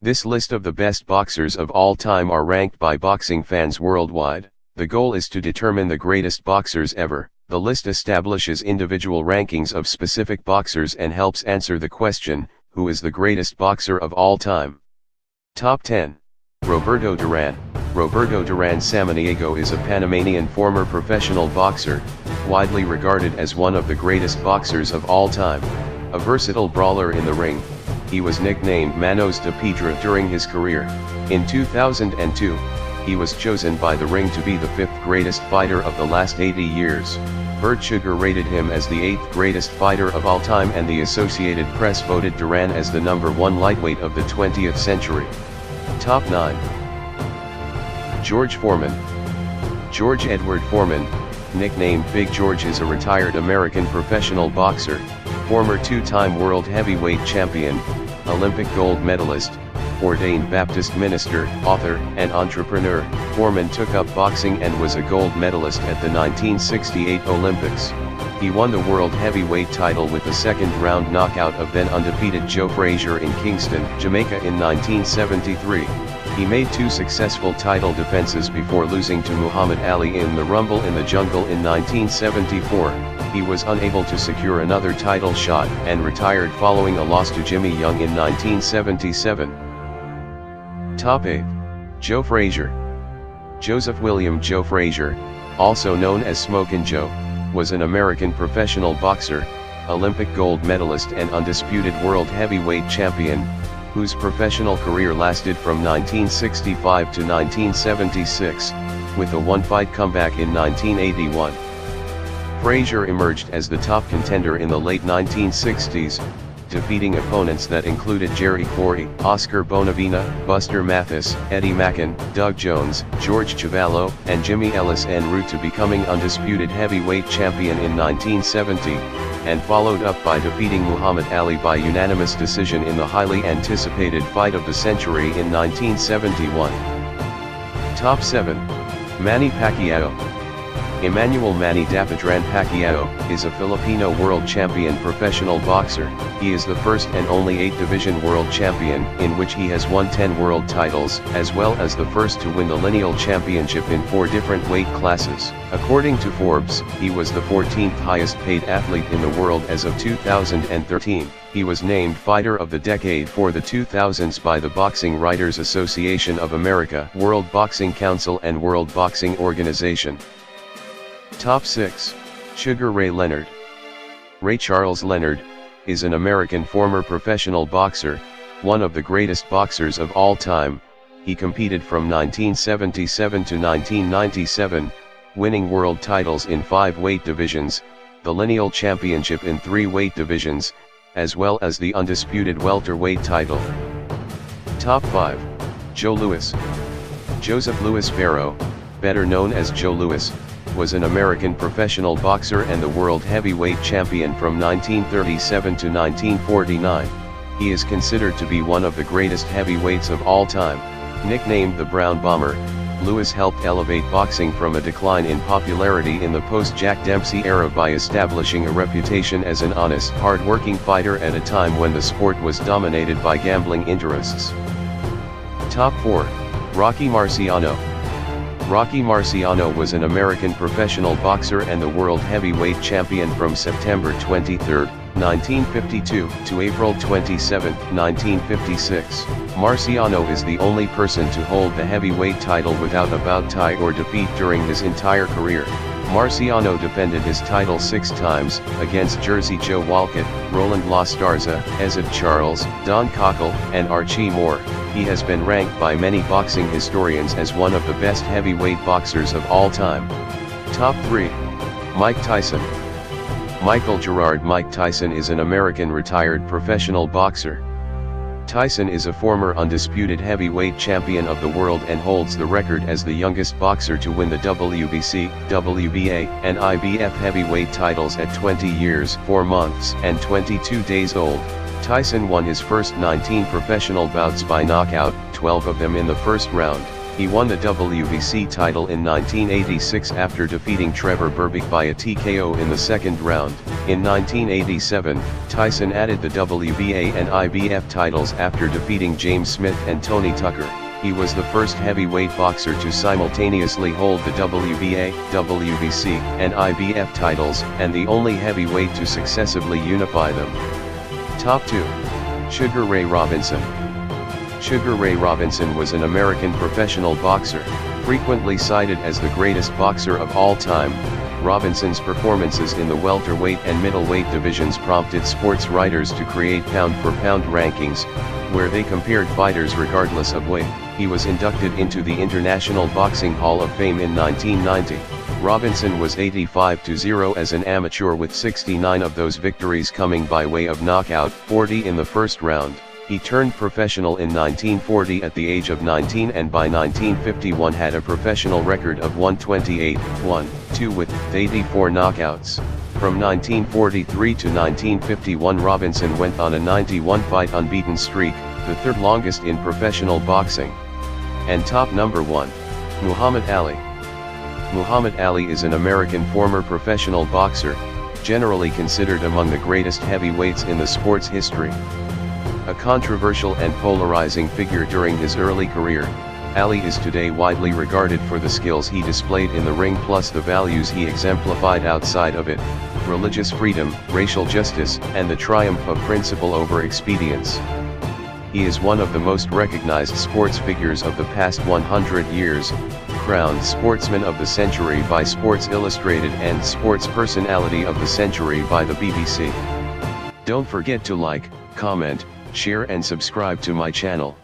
This list of the best boxers of all time are ranked by boxing fans worldwide. The goal is to determine the greatest boxers ever. The list establishes individual rankings of specific boxers and helps answer the question, who is the greatest boxer of all time? Top 10. Roberto Duran. Roberto Duran Samaniego is a Panamanian former professional boxer, widely regarded as one of the greatest boxers of all time. A versatile brawler in the ring, he was nicknamed Manos de Piedra during his career. In 2002, he was chosen by The Ring to be the 5th greatest fighter of the last 80 years. Bert Sugar rated him as the 8th greatest fighter of all time, and the Associated Press voted Duran as the #1 lightweight of the 20th century. Top 9. George Foreman. George Edward Foreman, nicknamed Big George, is a retired American professional boxer, former 2-time world heavyweight champion, Olympic gold medalist, ordained Baptist minister, author, and entrepreneur. Foreman took up boxing and was a gold medalist at the 1968 Olympics. He won the world heavyweight title with a second-round knockout of then-undefeated Joe Frazier in Kingston, Jamaica in 1973. He made 2 successful title defenses before losing to Muhammad Ali in the Rumble in the Jungle in 1974. He was unable to secure another title shot and retired following a loss to Jimmy Young in 1977. Top 8. Joe Frazier. Joseph William Joe Frazier, also known as Smokin' Joe, was an American professional boxer, Olympic gold medalist and undisputed world heavyweight champion, whose professional career lasted from 1965 to 1976, with a one-fight comeback in 1981. Frazier emerged as the top contender in the late 1960s, defeating opponents that included Jerry Quarry, Oscar Bonavena, Buster Mathis, Eddie Mackin, Doug Jones, George Chuvalo, and Jimmy Ellis en route to becoming undisputed heavyweight champion in 1970, and followed up by defeating Muhammad Ali by unanimous decision in the highly anticipated fight of the century in 1971. Top 7. Manny Pacquiao. Emmanuel Manny Dapadran Pacquiao is a Filipino world champion professional boxer. He is the first and only 8-division world champion, in which he has won 10 world titles, as well as the first to win the lineal championship in 4 different weight classes. According to Forbes, he was the 14th highest paid athlete in the world as of 2013. He was named Fighter of the Decade for the 2000s by the Boxing Writers Association of America, World Boxing Council and World Boxing Organization. Top 6. Sugar Ray Leonard. Ray Charles Leonard is an American former professional boxer, one of the greatest boxers of all time. He competed from 1977 to 1997, winning world titles in 5 weight divisions, the lineal championship in 3 weight divisions, as well as the undisputed welterweight title. Top 5. Joe Louis. Joseph Louis Barrow, better known as Joe Louis, was an American professional boxer and the world heavyweight champion from 1937 to 1949. He is considered to be one of the greatest heavyweights of all time. Nicknamed the Brown Bomber, Louis helped elevate boxing from a decline in popularity in the post-Jack Dempsey era by establishing a reputation as an honest, hard-working fighter at a time when the sport was dominated by gambling interests. Top 4. Rocky Marciano. Rocky Marciano was an American professional boxer and the world heavyweight champion from September 23, 1952 to April 27, 1956. Marciano is the only person to hold the heavyweight title without a bout, tie or defeat during his entire career. Marciano defended his title 6 times, against Jersey Joe Walcott, Roland La Starza, Ezard Charles, Don Cockle, and Archie Moore. He has been ranked by many boxing historians as one of the best heavyweight boxers of all time. Top 3. Mike Tyson. Michael Gerard Mike Tyson is an American retired professional boxer. Tyson is a former undisputed heavyweight champion of the world and holds the record as the youngest boxer to win the WBC, WBA, and IBF heavyweight titles at 20 years, 4 months, and 22 days old. Tyson won his first 19 professional bouts by knockout, 12 of them in the first round. He won the WBC title in 1986 after defeating Trevor Berbick by a TKO in the second round. In 1987, Tyson added the WBA and IBF titles after defeating James Smith and Tony Tucker. He was the first heavyweight boxer to simultaneously hold the WBA, WBC, and IBF titles, and the only heavyweight to successively unify them. Top 2. Sugar Ray Robinson. Sugar Ray Robinson was an American professional boxer, frequently cited as the greatest boxer of all time. Robinson's performances in the welterweight and middleweight divisions prompted sports writers to create pound-for-pound rankings, where they compared fighters regardless of weight. He was inducted into the International Boxing Hall of Fame in 1990. Robinson was 85-0 as an amateur, with 69 of those victories coming by way of knockout, 40 in the first round. He turned professional in 1940 at the age of 19, and by 1951 had a professional record of 128-1-2 with 84 knockouts. From 1943 to 1951, Robinson went on a 91-fight unbeaten streak, the third longest in professional boxing. And top number 1. Muhammad Ali. Muhammad Ali is an American former professional boxer, generally considered among the greatest heavyweights in the sport's history. A controversial and polarizing figure during his early career, Ali is today widely regarded for the skills he displayed in the ring plus the values he exemplified outside of it: religious freedom, racial justice, and the triumph of principle over expedience. He is one of the most recognized sports figures of the past 100 years, crowned Sportsman of the Century by Sports Illustrated and Sports Personality of the Century by the BBC. Don't forget to like, comment, share and subscribe to my channel.